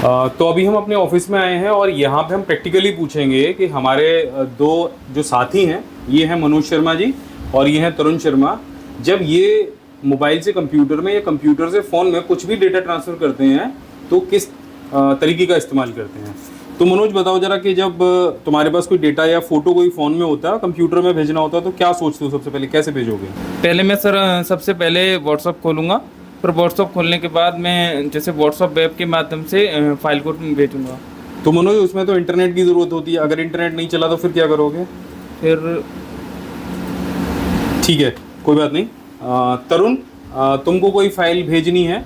तो अभी हम अपने ऑफिस में आए हैं और यहाँ पे हम प्रैक्टिकली पूछेंगे कि हमारे दो जो साथी हैं, ये हैं मनोज शर्मा जी और ये हैं तरुण शर्मा। जब ये मोबाइल से कंप्यूटर में या कंप्यूटर से फ़ोन में कुछ भी डेटा ट्रांसफ़र करते हैं तो किस तरीके का इस्तेमाल करते हैं। तो मनोज बताओ जरा कि जब तुम्हारे पास कोई डेटा या फोटो कोई फ़ोन में होता है, कंप्यूटर में भेजना होता है, तो क्या सोचते हो सबसे पहले, कैसे भेजोगे? पहले मैं सर सबसे पहले व्हाट्सअप खोलूँगा, फिर व्हाट्सअप खोलने के बाद मैं जैसे व्हाट्सअप वेब के माध्यम से फाइल को भेजूँगा। तो मनोज उसमें तो इंटरनेट की ज़रूरत होती है, अगर इंटरनेट नहीं चला तो फिर क्या करोगे? फिर ठीक है, कोई बात नहीं। तरुण, तुमको कोई फाइल भेजनी है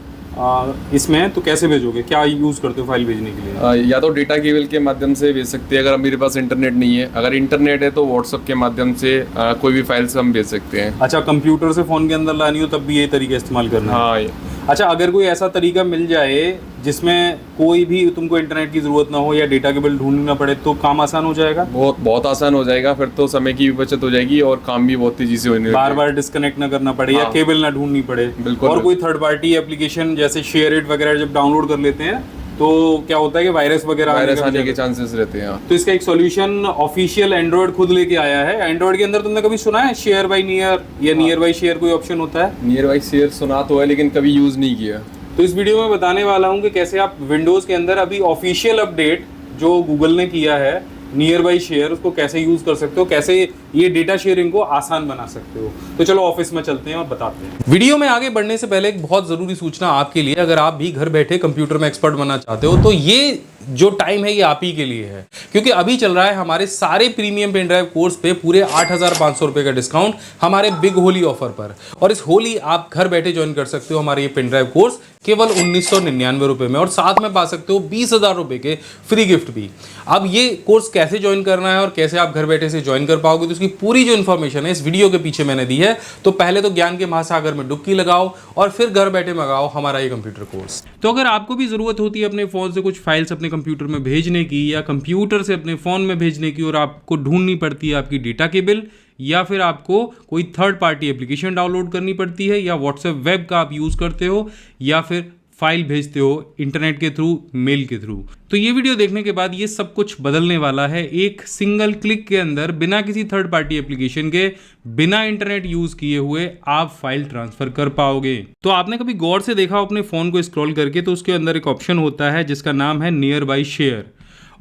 इसमें, तो कैसे भेजोगे? क्या यूज़ करते हो फाइल भेजने के लिए? या तो डेटा केबल के माध्यम से भेज सकते हैं अगर मेरे पास इंटरनेट नहीं है। अगर इंटरनेट है तो व्हाट्सअप के माध्यम से कोई भी फाइल्स हम भेज सकते हैं। अच्छा, कंप्यूटर से फ़ोन के अंदर लानी हो तब भी ये तरीका इस्तेमाल करना है? हाँ। अच्छा, अगर कोई ऐसा तरीका मिल जाए जिसमें कोई भी तुमको इंटरनेट की ज़रूरत ना हो या डेटा केबल ढूंढनी ना पड़े, तो काम आसान हो जाएगा? बहुत आसान हो जाएगा। फिर तो समय की भी बचत हो जाएगी और काम भी बहुत तेजी से होने बार बार डिस्कनेक्ट ना करना पड़े। हाँ। या केबल ना ढूंढनी पड़े। बिल्कुल। और कोई थर्ड पार्टी एप्लीकेशन जैसे शेयर इट वगैरह जब डाउनलोड कर लेते हैं तो क्या होता है कि वायरस वगैरह आने के चांसेस रहते हैं। तो इसका एक सॉल्यूशन ऑफिशियल एंड्रॉइड खुद लेके आया है। एंड्रॉइड के अंदर तुमने कभी सुना है शेयर बाय नियर या नियर बाय शेयर कोई ऑप्शन होता है? नियर बाय शेयर सुना तो है लेकिन कभी यूज़ नहीं किया। तो इस वीडियो में बताने वाला हूँ कि कैसे आप विंडोज़ के अंदर अभी ऑफिशियल अपडेट जो गूगल ने किया है नियर बाई शेयर, उसको कैसे यूज़ कर सकते हो, कैसे ये डेटा शेयरिंग को आसान बना सकते हो। तो चलो ऑफिस में चलते हैं और बताते हैं। वीडियो में आगे बढ़ने से पहले एक बहुत ज़रूरी सूचना आपके लिए, अगर आप भी घर बैठे कंप्यूटर में एक्सपर्ट बनना चाहते हो तो ये जो टाइम है ये आप ही के लिए है, क्योंकि अभी चल रहा है हमारे सारे प्रीमियम पेन ड्राइव कोर्स पे पूरे 8,500 रुपये का डिस्काउंट हमारे बिग होली ऑफर पर। और इस होली आप घर बैठे ज्वाइन कर सकते हो हमारे ये पेन ड्राइव कोर्स केवल 1999 रुपये में, और साथ में पा सकते हो 20,000 रुपये के फ्री गिफ्ट भी। अब ये कोर्स कैसे ज्वाइन करना है और कैसे आप घर बैठे से ज्वाइन कर पाओगे, तो उसकी पूरी जो इन्फॉर्मेशन है इस वीडियो के पीछे मैंने दी है। तो पहले तो ज्ञान के महासागर में डुबकी लगाओ और फिर घर बैठे मंगाओ हमारा ये कंप्यूटर कोर्स। तो अगर आपको भी ज़रूरत होती है अपने फ़ोन से कुछ फाइल्स अपने कंप्यूटर में भेजने की या कंप्यूटर से अपने फ़ोन में भेजने की, और आपको ढूंढनी पड़ती है आपकी डेटा केबल, या फिर आपको कोई थर्ड पार्टी एप्लीकेशन डाउनलोड करनी पड़ती है, या व्हाट्सएप वेब का आप यूज़ करते हो, या फिर फाइल भेजते हो इंटरनेट के थ्रू, मेल के थ्रू, तो ये वीडियो देखने के बाद ये सब कुछ बदलने वाला है। एक सिंगल क्लिक के अंदर बिना किसी थर्ड पार्टी एप्लीकेशन के, बिना इंटरनेट यूज किए हुए आप फाइल ट्रांसफर कर पाओगे। तो आपने कभी गौर से देखा अपने फोन को स्क्रॉल करके, तो उसके अंदर एक ऑप्शन होता है जिसका नाम है नियर बाय शेयर,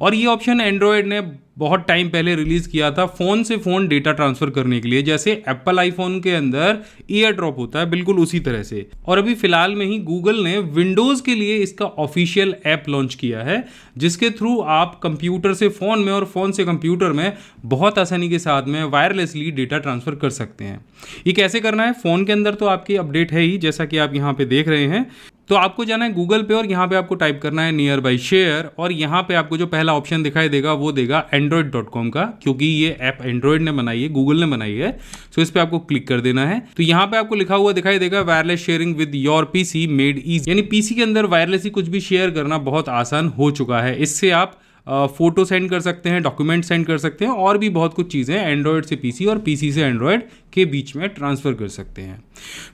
और ये ऑप्शन एंड्रॉयड ने बहुत टाइम पहले रिलीज़ किया था फ़ोन से फ़ोन डेटा ट्रांसफ़र करने के लिए, जैसे एप्पल आईफोन के अंदर ईयर ड्रॉप होता है, बिल्कुल उसी तरह से। और अभी फ़िलहाल में ही गूगल ने विंडोज़ के लिए इसका ऑफिशियल ऐप लॉन्च किया है, जिसके थ्रू आप कंप्यूटर से फ़ोन में और फ़ोन से कंप्यूटर में बहुत आसानी के साथ में वायरलेसली डेटा ट्रांसफ़र कर सकते हैं। ये कैसे करना है? फ़ोन के अंदर तो आपकी अपडेट है ही, जैसा कि आप यहाँ पर देख रहे हैं। तो आपको जाना है गूगल पे और यहाँ पे आपको टाइप करना है नियर बाई शेयर, और यहाँ पे आपको जो पहला ऑप्शन दिखाई देगा वो देगा android.com का, क्योंकि ये ऐप एंड्रॉयड ने बनाई है, गूगल ने बनाई है। सो इस पे आपको क्लिक कर देना है। तो यहाँ पे आपको लिखा हुआ दिखाई देगा wireless sharing with your PC made easy, यानी पीसी के अंदर वायरलेसली कुछ भी शेयर करना बहुत आसान हो चुका है। इससे आप फोटो सेंड कर सकते हैं, डॉक्यूमेंट सेंड कर सकते हैं, और भी बहुत कुछ चीज़ें एंड्रॉयड से पीसी और पीसी से एंड्रॉयड के बीच में ट्रांसफ़र कर सकते हैं।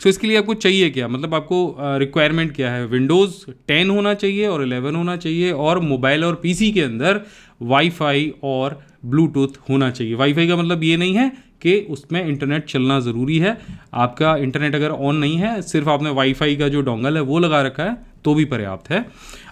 सो इसके लिए आपको चाहिए क्या, मतलब आपको रिक्वायरमेंट क्या है? विंडोज़ 10 होना चाहिए और 11 होना चाहिए, और मोबाइल और पीसी के अंदर वाईफाई और ब्लूटूथ होना चाहिए। वाईफाई का मतलब ये नहीं है कि उसमें इंटरनेट चलना ज़रूरी है। आपका इंटरनेट अगर ऑन नहीं है, सिर्फ आपने वाईफाई का जो डोंगल है वो लगा रखा है, तो भी पर्याप्त है।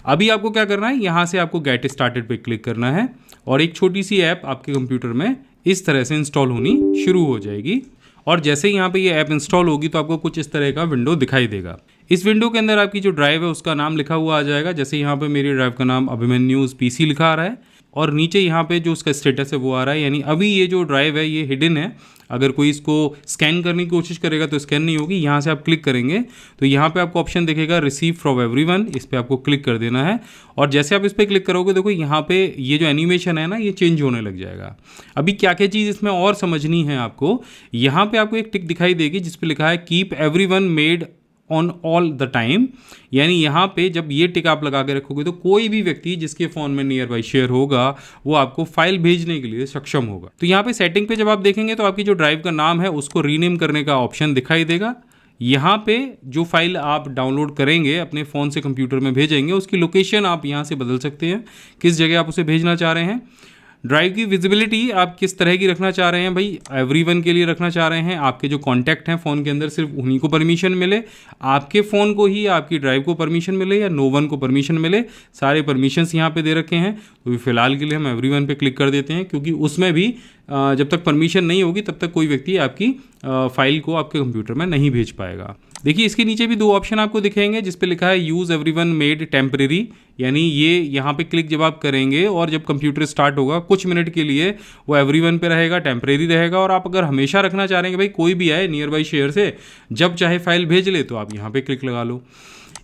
अभी आपको क्या करना है, यहाँ से आपको गेट स्टार्टेड पे क्लिक करना है, और एक छोटी सी ऐप आपके कंप्यूटर में इस तरह से इंस्टॉल होनी शुरू हो जाएगी। और जैसे ही यहाँ पे ये ऐप इंस्टॉल होगी तो आपको कुछ इस तरह का विंडो दिखाई देगा। इस विंडो के अंदर आपकी जो ड्राइव है उसका नाम लिखा हुआ आ जाएगा। जैसे यहाँ पे मेरी ड्राइव का नाम अभिमन्यूज़ पीसी लिखा आ रहा है, और नीचे यहाँ पे जो उसका स्टेटस है वो आ रहा है, यानी अभी ये जो ड्राइव है ये हिडन है। अगर कोई इसको स्कैन करने की कोशिश करेगा तो स्कैन नहीं होगी। यहाँ से आप क्लिक करेंगे तो यहाँ पे आपको ऑप्शन दिखेगा रिसीव फ्रॉम एवरीवन, इस पर आपको क्लिक कर देना है। और जैसे आप इस पर क्लिक करोगे, देखो यहाँ पे ये जो एनिमेशन है ना, ये चेंज होने लग जाएगा। अभी क्या क्या चीज़ इसमें और समझनी है आपको, यहाँ पे आपको एक टिक दिखाई देगी जिस पे लिखा है keep everyone made on all the time, यानी यहाँ पे जब ये टिक आप लगा के रखोगे तो कोई भी व्यक्ति जिसके फ़ोन में नियर बाई शेयर होगा वो आपको फाइल भेजने के लिए सक्षम होगा। तो यहाँ पे सेटिंग पे जब आप देखेंगे तो आपकी जो ड्राइव का नाम है उसको रीनेम करने का ऑप्शन दिखाई देगा। यहाँ पे जो फाइल आप डाउनलोड करेंगे अपने फ़ोन से कंप्यूटर में भेजेंगे, उसकी लोकेशन आप यहाँ से बदल सकते हैं, किस जगह आप उसे भेजना चाह रहे हैं। ड्राइव की विजिबिलिटी आप किस तरह की रखना चाह रहे हैं, भाई एवरीवन के लिए रखना चाह रहे हैं, आपके जो कॉन्टैक्ट हैं फ़ोन के अंदर सिर्फ उन्हीं को परमिशन मिले, आपके फ़ोन को ही आपकी ड्राइव को परमिशन मिले, या नो वन को परमिशन मिले, सारे परमिशंस यहाँ पे दे रखे हैं। तो फिलहाल के लिए हम एवरीवन पे क्लिक कर देते हैं, क्योंकि उसमें भी जब तक परमिशन नहीं होगी तब तक कोई व्यक्ति आपकी फाइल को आपके कंप्यूटर में नहीं भेज पाएगा। देखिए इसके नीचे भी 2 ऑप्शन आपको दिखेंगे जिस पे लिखा है यूज़ एवरीवन मेड टेम्परेरी, यानी ये यहाँ पे क्लिक जब आप करेंगे और जब कंप्यूटर स्टार्ट होगा कुछ मिनट के लिए वो एवरीवन पे रहेगा, टेम्परेरी रहेगा। और आप अगर हमेशा रखना चाह रहे हैं कि भाई कोई भी आए नियर बाई शेयर से जब चाहे फाइल भेज ले, तो आप यहाँ पे क्लिक लगा लो।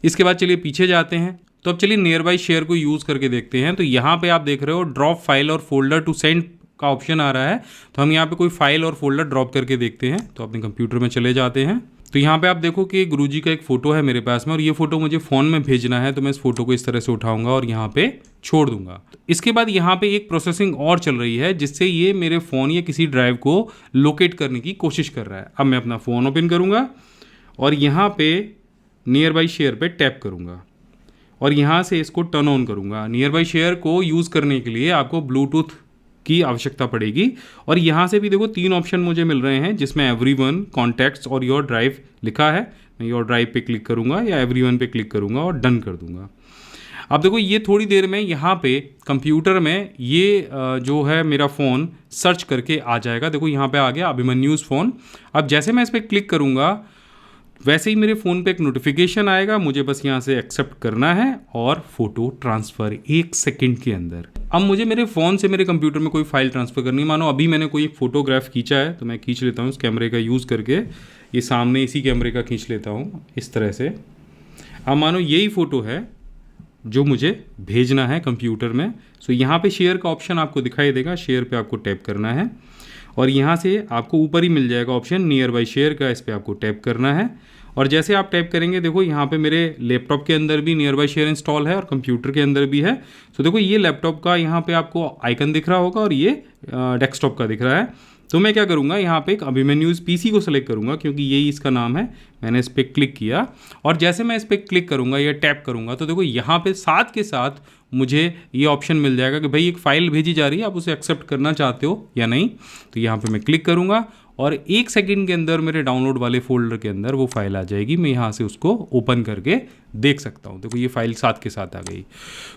इसके बाद चलिए पीछे जाते हैं, तो अब चलिए नियर बाई शेयर को यूज़ करके देखते हैं। तो यहाँ पे आप देख रहे हो ड्रॉप फाइल और फोल्डर टू सेंड का ऑप्शन आ रहा है, तो हम यहाँ पे कोई फाइल और फोल्डर ड्रॉप करके देखते हैं। तो अपने कंप्यूटर में चले जाते हैं, तो यहाँ पे आप देखो कि गुरुजी का एक फ़ोटो है मेरे पास में, और ये फ़ोटो मुझे फ़ोन में भेजना है, तो मैं इस फोटो को इस तरह से उठाऊंगा और यहाँ पे छोड़ दूंगा। इसके बाद यहाँ पे एक प्रोसेसिंग और चल रही है जिससे ये मेरे फ़ोन या किसी ड्राइव को लोकेट करने की कोशिश कर रहा है। अब मैं अपना फ़ोन ओपन करूँगा और यहाँ पे नियर बाई शेयर पे टैप करूँगा और यहाँ से इसको टर्न ऑन करूँगा। नियर बाई शेयर को यूज़ करने के लिए आपको ब्लूटूथ की आवश्यकता पड़ेगी, और यहाँ से भी देखो 3 ऑप्शन मुझे मिल रहे हैं जिसमें एवरीवन, कॉन्टैक्ट्स और योर ड्राइव लिखा है। मैं योर ड्राइव पे क्लिक करूँगा या एवरीवन पे क्लिक करूँगा और डन कर दूँगा। अब देखो ये थोड़ी देर में यहाँ पे कंप्यूटर में ये जो है मेरा फ़ोन सर्च करके आ जाएगा। देखो यहाँ पे आ गया अभिमन्यूज़ फ़ोन। अब जैसे मैं इस पर क्लिक करूँगा वैसे ही मेरे फ़ोन पे एक नोटिफिकेशन आएगा, मुझे बस यहाँ से एक्सेप्ट करना है और फ़ोटो ट्रांसफ़र 1 सेकंड के अंदर। अब मुझे मेरे फ़ोन से मेरे कंप्यूटर में कोई फाइल ट्रांसफ़र करनी है। मानो अभी मैंने कोई एक फ़ोटोग्राफ खींचा है, तो मैं खींच लेता हूँ इस कैमरे का यूज़ करके, ये सामने इसी कैमरे का खींच लेता हूँ इस तरह से। अब मानो यही फ़ोटो है जो मुझे भेजना है कंप्यूटर में, सो यहाँ पे शेयर का ऑप्शन आपको दिखाई देगा, शेयर पे आपको टैप करना है और यहाँ से आपको ऊपर ही मिल जाएगा ऑप्शन नियर बाई शेयर का, इस पर आपको टैप करना है। और जैसे आप टैप करेंगे देखो यहाँ पे मेरे लैपटॉप के अंदर भी नियर बाई शेयर इंस्टॉल है और कंप्यूटर के अंदर भी है। तो देखो ये लैपटॉप का यहाँ पे आपको आइकन दिख रहा होगा और ये डेस्कटॉप का दिख रहा है। तो मैं क्या करूँगा, यहाँ पे एक अभिमन्यूज़ पीसी को सेलेक्ट करूँगा क्योंकि यही इसका नाम है। मैंने इस पर क्लिक किया और जैसे मैं इस पर क्लिक करूँगा या टैप करूँगा तो देखो यहाँ पे साथ के साथ मुझे ये ऑप्शन मिल जाएगा कि भाई एक फ़ाइल भेजी जा रही है, आप उसे एक्सेप्ट करना चाहते हो या नहीं। तो यहाँ पे मैं क्लिक करूँगा और 1 सेकंड के अंदर मेरे डाउनलोड वाले फोल्डर के अंदर वो फाइल आ जाएगी। मैं यहाँ से उसको ओपन करके देख सकता हूँ। देखो ये फाइल साथ के साथ आ गई।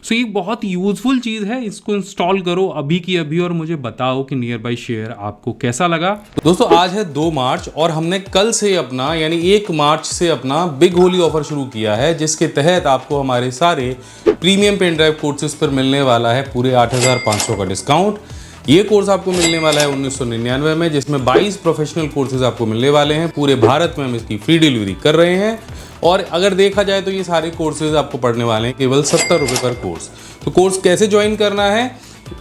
सो ये बहुत यूज़फुल चीज़ है, इसको इंस्टॉल करो अभी की अभी और मुझे बताओ कि नियर बाई शेयर आपको कैसा लगा। दोस्तों आज है 2 मार्च और हमने कल से अपना यानी 1 मार्च से अपना बिग होली ऑफर शुरू किया है, जिसके तहत आपको हमारे सारे प्रीमियम पेन ड्राइव कोर्सेज पर मिलने वाला है पूरे 8,500 का डिस्काउंट। ये कोर्स आपको मिलने वाला है 1999 में, जिसमें 22 प्रोफेशनल कोर्सेज आपको मिलने वाले हैं। पूरे भारत में हम इसकी फ्री डिलीवरी कर रहे हैं और अगर देखा जाए तो ये सारे कोर्सेज आपको पढ़ने वाले हैं केवल 70 रुपये पर कोर्स। तो कोर्स कैसे ज्वाइन करना है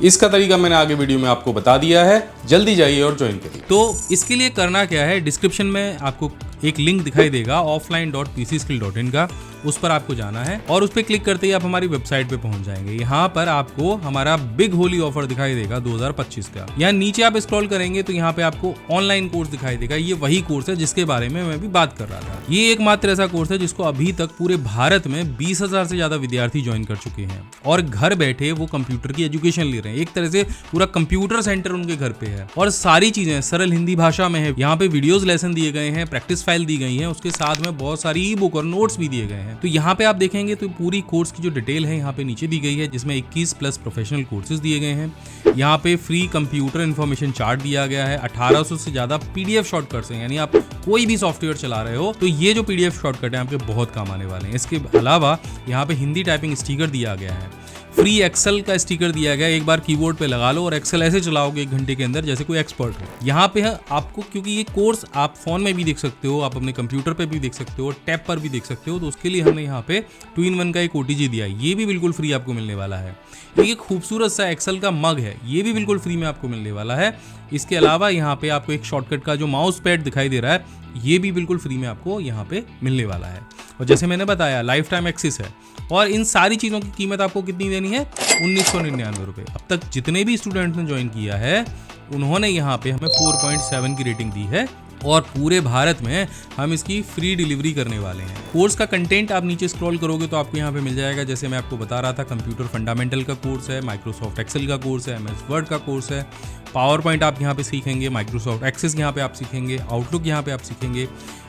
इसका तरीका मैंने आगे वीडियो में आपको बता दिया है, जल्दी जाइए और ज्वाइन करिए। तो इसके लिए करना क्या है, डिस्क्रिप्शन में आपको एक लिंक दिखाई देगा offline.pcskill.in का, उस पर आपको जाना है और उस पर क्लिक करते ही आप हमारी वेबसाइट पे पहुंच जाएंगे। यहाँ पर आपको हमारा बिग होली ऑफर दिखाई देगा 2025 का। यहाँ नीचे आप स्क्रॉल करेंगे तो यहाँ पे आपको ऑनलाइन कोर्स दिखाई देगा। ये वही कोर्स है जिसके बारे में मैं भी बात कर रहा था। ये एकमात्र ऐसा कोर्स है जिसको अभी तक पूरे भारत में 20,000 से ज्यादा विद्यार्थी ज्वाइन कर चुके हैं और घर बैठे वो कंप्यूटर की एजुकेशन ले रहे हैं। एक तरह से पूरा कंप्यूटर सेंटर उनके घर पे है और सारी चीजें सरल हिंदी भाषा में है। यहाँ पे वीडियोस लेसन दिए गए हैं, प्रैक्टिस फाइल दी गई है, उसके साथ में बहुत सारी ई बुक और नोट्स भी दिए गए हैं। तो यहाँ पे आप देखेंगे तो पूरी कोर्स की जो डिटेल है यहाँ पे नीचे दी गई है, जिसमें 21 प्लस प्रोफेशनल कोर्सेज दिए गए हैं। यहाँ पे फ्री कंप्यूटर इन्फॉर्मेशन चार्ट दिया गया है। 1800 से ज्यादा पीडीएफ शॉर्टकट्स हैं, यानी आप कोई भी सॉफ्टवेयर चला रहे हो तो ये जो पीडीएफ शॉर्टकट है आपके बहुत काम आने वाले हैं। इसके अलावा यहाँ पे हिंदी टाइपिंग स्टिकर दिया गया है, फ्री एक्सेल का स्टिकर दिया गया, एक बार कीबोर्ड पे लगा लो और एक्सेल ऐसे चलाओगे 1 घंटे के अंदर जैसे कोई एक्सपर्ट हो। यहाँ पे है आपको, क्योंकि ये कोर्स आप फोन में भी देख सकते हो, आप अपने कंप्यूटर पे भी देख सकते हो, टैब पर भी देख सकते हो, तो उसके लिए हमने यहाँ पे 2-in-1 का एक OTG दिया है, ये भी बिल्कुल फ्री आपको मिलने वाला है। एक खूबसूरत सा एक्सेल का मग है, ये भी बिल्कुल फ्री में आपको मिलने वाला है। इसके अलावा यहाँ पे आपको एक शॉर्टकट का जो माउस पैड दिखाई दे रहा है, ये भी बिल्कुल फ्री में आपको यहाँ पे मिलने वाला है। और जैसे मैंने बताया लाइफ टाइम एक्सेस है और इन सारी चीज़ों की कीमत आपको कितनी देनी है, 1999 रुपये। अब तक जितने भी स्टूडेंट्स ने ज्वाइन किया है उन्होंने यहाँ पे हमें 4.7 की रेटिंग दी है, और पूरे भारत में हम इसकी फ्री डिलीवरी करने वाले हैं। कोर्स का कंटेंट आप नीचे स्क्रॉल करोगे तो आपको यहाँ पे मिल जाएगा। जैसे मैं आपको बता रहा था, कंप्यूटर फंडामेंटल का कोर्स है, माइक्रोसॉफ्ट एक्सेल का कोर्स है, MS वर्ड का कोर्स है, पावर पॉइंट आप यहाँ पे सीखेंगे, माइक्रोसॉफ्ट एक्सेस यहाँ पे आप सीखेंगे, आउटलुक यहाँ पे आप सीखेंगे,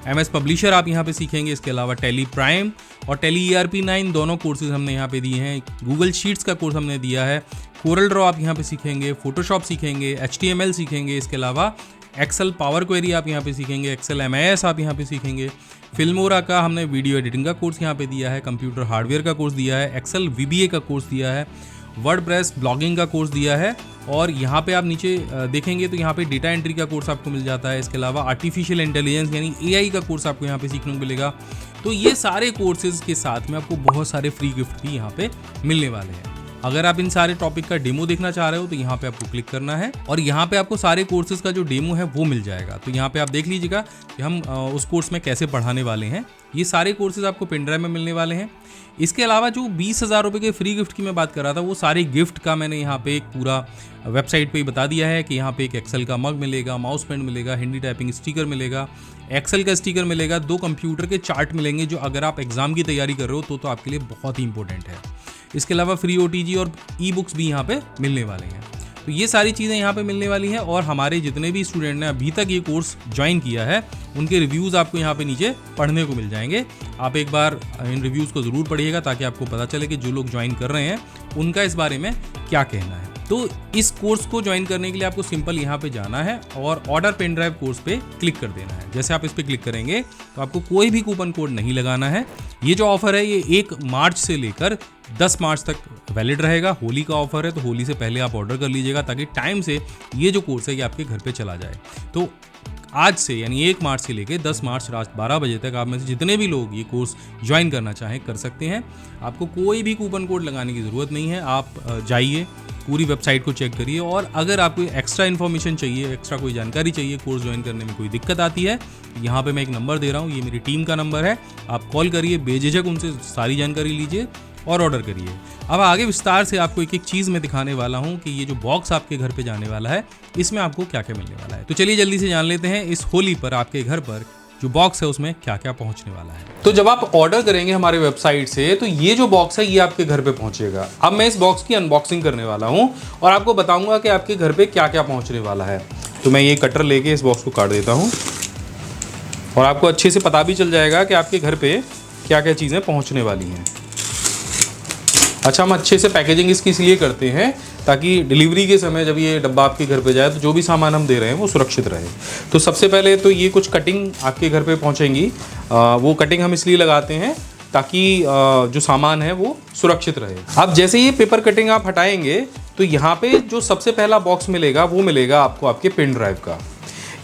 MS पब्लिशर आप यहाँ पे सीखेंगे। इसके अलावा टैली प्राइम और टैली ERP 9 दोनों कोर्सेज हमने यहाँ पे दिए हैं। गूगल शीट्स का कोर्स हमने दिया है। कोरल ड्रॉ आप यहाँ पे सीखेंगे, फोटोशॉप सीखेंगे, HTML सीखेंगे। इसके अलावा एक्सेल पावर क्वेरी आप यहाँ पे सीखेंगे, एक्सेल MIS आप यहाँ पे सीखेंगे। फिल्मोरा का हमने वीडियो एडिटिंग का कोर्स यहाँ पे दिया है, कंप्यूटर हार्डवेयर का कोर्स दिया है, एक्सेल VBA का कोर्स दिया है, वर्डप्रेस ब्लॉगिंग का कोर्स दिया है। और यहाँ पे आप नीचे देखेंगे तो यहाँ पे डेटा एंट्री का कोर्स आपको मिल जाता है। इसके अलावा आर्टिफिशियल इंटेलिजेंस यानी AI का कोर्स आपको यहाँ पे सीखने को मिलेगा। तो ये सारे कोर्सेज के साथ में आपको बहुत सारे फ्री गिफ्ट भी यहाँ पे मिलने वाले हैं। अगर आप इन सारे टॉपिक का डेमो देखना चाह रहे हो तो यहाँ पे आपको क्लिक करना है और यहाँ पे आपको सारे कोर्सेज का जो डेमो है वो मिल जाएगा। तो यहाँ पे आप देख लीजिएगा कि हम उस कोर्स में कैसे पढ़ाने वाले हैं। ये सारे कोर्सेज आपको पेन ड्राइव में मिलने वाले हैं। इसके अलावा जो 20,000 रुपये के फ्री गिफ्ट की मैं बात कर रहा था, वो सारे गिफ्ट का मैंने यहाँ पे एक पूरा वेबसाइट पे ही बता दिया है कि यहाँ पे एक एक्सेल का मग मिलेगा, माउस पेन मिलेगा, हिंदी टाइपिंग स्टिकर मिलेगा, एक्सेल का स्टिकर मिलेगा, 2 कंप्यूटर के चार्ट मिलेंगे जो अगर आप एग्जाम की तैयारी कर रहे हो तो आपके लिए बहुत ही इंपॉर्टेंट है। इसके अलावा फ्री OTG और ई-बुक्स भी यहाँ पे मिलने वाले हैं। तो ये सारी चीज़ें यहाँ पे मिलने वाली हैं और हमारे जितने भी स्टूडेंट ने अभी तक ये कोर्स ज्वाइन किया है उनके रिव्यूज़ आपको यहाँ पे नीचे पढ़ने को मिल जाएंगे। आप एक बार इन रिव्यूज़ को ज़रूर पढ़िएगा ताकि आपको पता चले कि जो लोग ज्वाइन कर रहे हैं उनका इस बारे में क्या कहना है। तो इस कोर्स को ज्वाइन करने के लिए आपको सिंपल यहाँ पे जाना है और ऑर्डर पेन ड्राइव कोर्स पे क्लिक कर देना है। जैसे आप इस पर क्लिक करेंगे तो आपको कोई भी कूपन कोड नहीं लगाना है। ये जो ऑफर है ये 1 मार्च से लेकर 10 मार्च तक वैलिड रहेगा। होली का ऑफर है तो होली से पहले आप ऑर्डर कर लीजिएगा ताकि टाइम से ये जो कोर्स है ये आपके घर पे चला जाए। तो आज से यानी 1 मार्च से लेकर 10 मार्च रात 12 बजे तक आप में से जितने भी लोग ये कोर्स ज्वाइन करना चाहें कर सकते हैं। आपको कोई भी कूपन कोड लगाने की ज़रूरत नहीं है। आप जाइए, पूरी वेबसाइट को चेक करिए और अगर आपको एक्स्ट्रा इन्फॉर्मेशन चाहिए, एक्स्ट्रा कोई जानकारी चाहिए, कोर्स ज्वाइन करने में कोई दिक्कत आती है, यहाँ पे मैं एक नंबर दे रहा हूँ, ये मेरी टीम का नंबर है। आप कॉल करिए, बेझिझक उनसे सारी जानकारी लीजिए और ऑर्डर करिए। अब आगे विस्तार से आपको एक एक चीज़ मैं दिखाने वाला हूँ कि ये जो बॉक्स आपके घर पे जाने वाला है इसमें आपको क्या क्या मिलने वाला है। तो चलिए जल्दी से जान लेते हैं इस होली पर आपके घर पर जो बॉक्स है उसमें क्या क्या पहुंचने वाला है। तो जब आप ऑर्डर करेंगे हमारे वेबसाइट से तो ये जो बॉक्स है ये आपके घर पे पहुंचेगा। अब मैं इस बॉक्स की अनबॉक्सिंग करने वाला हूं और आपको बताऊंगा कि आपके घर पे क्या क्या पहुंचने वाला है। तो मैं ये कटर लेके इस बॉक्स को काट देता हूं और आपको अच्छे से पता भी चल जाएगा कि आपके घर पे क्या क्या चीज़ें पहुँचने वाली हैं। अच्छा, हम अच्छे से पैकेजिंग इसकी इसलिए करते हैं ताकि डिलीवरी के समय जब ये डब्बा आपके घर पे जाए तो जो भी सामान हम दे रहे हैं वो सुरक्षित रहे। तो सबसे पहले तो ये कुछ कटिंग आपके घर पे पहुंचेंगी। वो कटिंग हम इसलिए लगाते हैं ताकि जो सामान है वो सुरक्षित रहे। अब जैसे ये पेपर कटिंग आप हटाएंगे तो यहाँ पे जो सबसे पहला बॉक्स मिलेगा वो मिलेगा आपको आपके पेन ड्राइव का।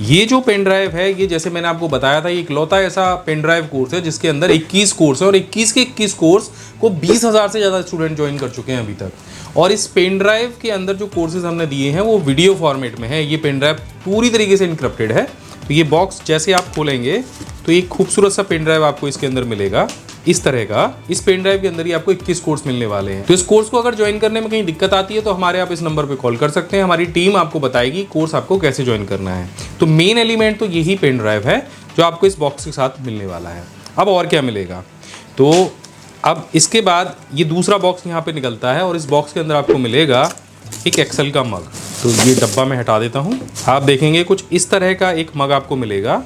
ये जो पेन ड्राइव है ये जैसे मैंने आपको बताया था, ये इकलौता ऐसा पेन ड्राइव कोर्स है जिसके अंदर 21 कोर्स है और 21 के 21 कोर्स को 20,000 से ज़्यादा स्टूडेंट ज्वाइन कर चुके हैं अभी तक। और इस पेन ड्राइव के अंदर जो कोर्सेज हमने दिए हैं वो वीडियो फॉर्मेट में है। ये पेन ड्राइव पूरी तरीके से इनक्रप्टेड है। तो ये बॉक्स जैसे आप खोलेंगे तो एक खूबसूरत सा पेन ड्राइव आपको इसके अंदर मिलेगा इस तरह का। इस पेन ड्राइव के अंदर ही आपको 21 कोर्स मिलने वाले हैं। तो इस कोर्स को अगर ज्वाइन करने में कहीं दिक्कत आती है तो हमारे आप इस नंबर पे कॉल कर सकते हैं। हमारी टीम आपको बताएगी कोर्स आपको कैसे ज्वाइन करना है। तो मेन एलिमेंट तो यही पेन ड्राइव है जो आपको इस बॉक्स के साथ मिलने वाला है। अब और क्या मिलेगा, तो अब इसके बाद ये दूसरा बॉक्स यहाँ पे निकलता है और इस बॉक्स के अंदर आपको मिलेगा एक एक्सेल का मग। तो ये डब्बा मैं हटा देता हूँ। आप देखेंगे कुछ इस तरह का एक मग आपको मिलेगा।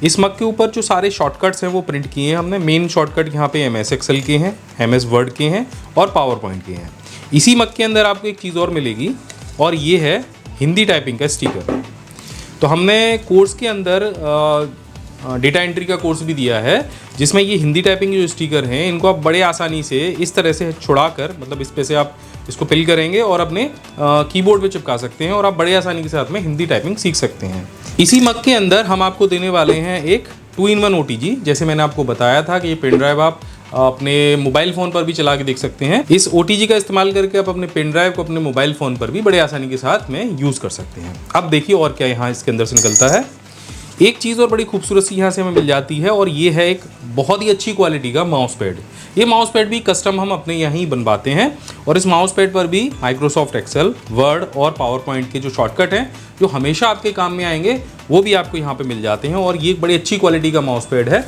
इस मग के ऊपर जो सारे शॉर्टकट्स हैं वो प्रिंट किए हैं हमने। मेन शॉर्टकट यहाँ पे MS एक्सेल के हैं, MS वर्ड के हैं और पावर पॉइंट के हैं। इसी मग के अंदर आपको एक चीज़ और मिलेगी और ये है हिंदी टाइपिंग का स्टिकर। तो हमने कोर्स के अंदर डेटा एंट्री का कोर्स भी दिया है जिसमें ये हिंदी टाइपिंग जो स्टिकर हैं इनको आप बड़े आसानी से इस तरह से छुड़ाकर, मतलब इस पे से आप इसको फिल करेंगे और अपने कीबोर्ड पे चिपका सकते हैं और आप बड़े आसानी के साथ में हिंदी टाइपिंग सीख सकते हैं। इसी मग के अंदर हम आपको देने वाले हैं एक 2-in-1 OTG। जैसे मैंने आपको बताया था कि ये पेन ड्राइव आप अपने मोबाइल फ़ोन पर भी चला के देख सकते हैं। इस OTG का इस्तेमाल करके आप अपने पेन ड्राइव को अपने मोबाइल फ़ोन पर भी बड़े आसानी के साथ में यूज़ कर सकते हैं। अब देखिए और क्या यहाँ इसके अंदर से निकलता है। एक चीज़ और बड़ी खूबसूरत सी यहाँ से हमें मिल जाती है और ये है एक बहुत ही अच्छी क्वालिटी का माउस पैड। ये माउस पैड भी कस्टम हम अपने यहीं बनवाते हैं और इस माउस पैड पर भी माइक्रोसॉफ्ट एक्सेल, वर्ड और पावर पॉइंट के जो शॉर्टकट हैं जो हमेशा आपके काम में आएंगे वो भी आपको यहाँ पे मिल जाते हैं। और ये एक बड़ी अच्छी क्वालिटी का माउस पैड है,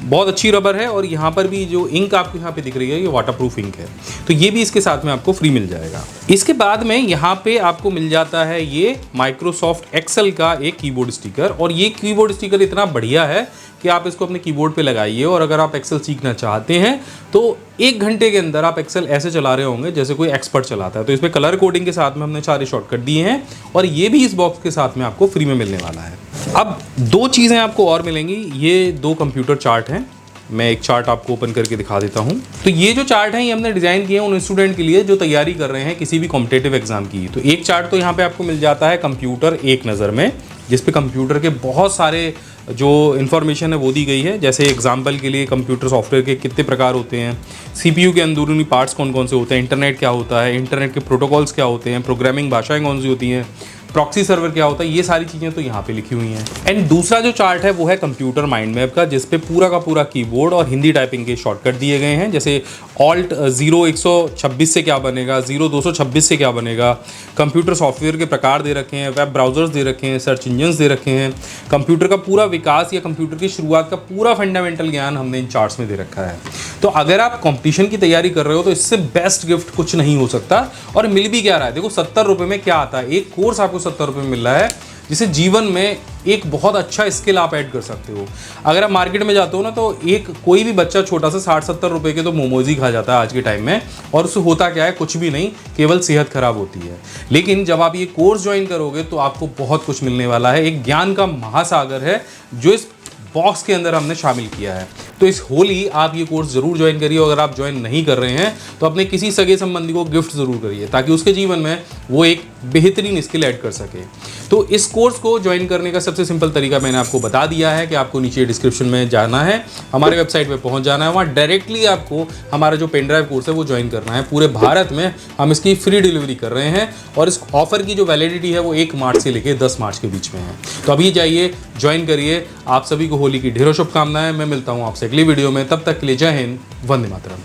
बहुत अच्छी रबर है और यहाँ पर भी जो इंक आपको यहाँ पे दिख रही है ये वाटरप्रूफ इंक है, तो ये भी इसके साथ में आपको फ्री मिल जाएगा। इसके बाद में यहाँ पे आपको मिल जाता है ये माइक्रोसॉफ्ट एक्सेल का एक कीबोर्ड स्टिकर और ये कीबोर्ड स्टिकर इतना बढ़िया है कि आप इसको अपने कीबोर्ड पे लगाइए और अगर आप एक्सेल सीखना चाहते हैं तो 1 घंटे के अंदर आप एक्सेल ऐसे चला रहे होंगे जैसे कोई एक्सपर्ट चलाता है। तो इसमें कलर कोडिंग के साथ में हमने सारे शॉर्टकट दिए हैं और ये भी इस बॉक्स के साथ में आपको फ्री में मिलने वाला है। अब 2 चीज़ें आपको और मिलेंगी, ये 2 कंप्यूटर चार्ट हैं, मैं एक चार्ट आपको ओपन करके दिखा देता हूं। तो ये जो चार्ट हैं ये हमने डिज़ाइन किए हैं उन स्टूडेंट के लिए जो तैयारी कर रहे हैं किसी भी कॉम्पिटेटिव एग्जाम की। तो एक चार्ट तो यहाँ पे आपको मिल जाता है कंप्यूटर एक नज़र में, जिस पे कंप्यूटर के बहुत सारे जो इन्फॉर्मेशन है वो दी गई है। जैसे एग्जाम्पल के लिए कंप्यूटर सॉफ्टवेयर के कितने प्रकार होते हैं, CPU के अंदरूनी पार्ट्स कौन कौन से होते हैं, इंटरनेट क्या होता है, इंटरनेट के प्रोटोकॉल्स क्या होते हैं, प्रोग्रामिंग भाषाएं कौन सी होती हैं, प्रॉक्सी सर्वर क्या होता है, ये सारी चीज़ें तो यहाँ पे लिखी हुई हैं। एंड दूसरा जो चार्ट है वो है कंप्यूटर माइंड मैप का, जिस पे पूरा का पूरा कीबोर्ड और हिंदी टाइपिंग के शॉर्टकट दिए गए हैं। जैसे ऑल्ट 0126 से क्या बनेगा, 0226 से क्या बनेगा, कंप्यूटर सॉफ्टवेयर के प्रकार दे रखे हैं, वेब ब्राउजर्स दे रखे हैं, सर्च इंजन्स दे रखे हैं, कंप्यूटर का पूरा विकास या कंप्यूटर की शुरुआत का पूरा फंडामेंटल ज्ञान हमने इन चार्ट्स में दे रखा है। तो अगर आप कंपटीशन की तैयारी कर रहे हो तो इससे बेस्ट गिफ्ट कुछ नहीं हो सकता। और मिल भी क्या रहा है, देखो 70 रुपये में क्या आता है, एक कोर्स आपको 70 रुपये में मिल रहा है जिसे जीवन में एक बहुत अच्छा स्किल आप ऐड कर सकते हो। अगर आप मार्केट में जाते हो ना तो एक कोई भी बच्चा छोटा सा 60-70 रुपए के तो मोमोज ही खा जाता है आज के टाइम में, और उससे होता क्या है, कुछ भी नहीं, केवल सेहत खराब होती है। लेकिन जब आप ये कोर्स ज्वाइन करोगे तो आपको बहुत कुछ मिलने वाला है, एक ज्ञान का महासागर है जो इस बॉक्स के अंदर हमने शामिल किया है। तो इस होली आप ये कोर्स ज़रूर ज्वाइन करिए। अगर आप ज्वाइन नहीं कर रहे हैं तो अपने किसी सगे संबंधी को गिफ्ट ज़रूर करिए ताकि उसके जीवन में वो एक बेहतरीन स्किल ऐड कर सके। तो इस कोर्स को ज्वाइन करने का सबसे सिंपल तरीका मैंने आपको बता दिया है कि आपको नीचे डिस्क्रिप्शन में जाना है, हमारे वेबसाइट पे पहुंच जाना है, वहाँ डायरेक्टली आपको हमारा जो पेन ड्राइव कोर्स है वो ज्वाइन करना है। पूरे भारत में हम इसकी फ्री डिलीवरी कर रहे हैं और इस ऑफर की जो वैलिडिटी है वो 1 मार्च से लेकर 10 मार्च के बीच में है। तो अभी जाइए, ज्वाइन करिए। आप सभी को होली की ढेरों शुभकामनाएं। मैं मिलता हूँ आपसे अगली वीडियो में, तब तक के लिए जय हिंद, वंदे मातरम।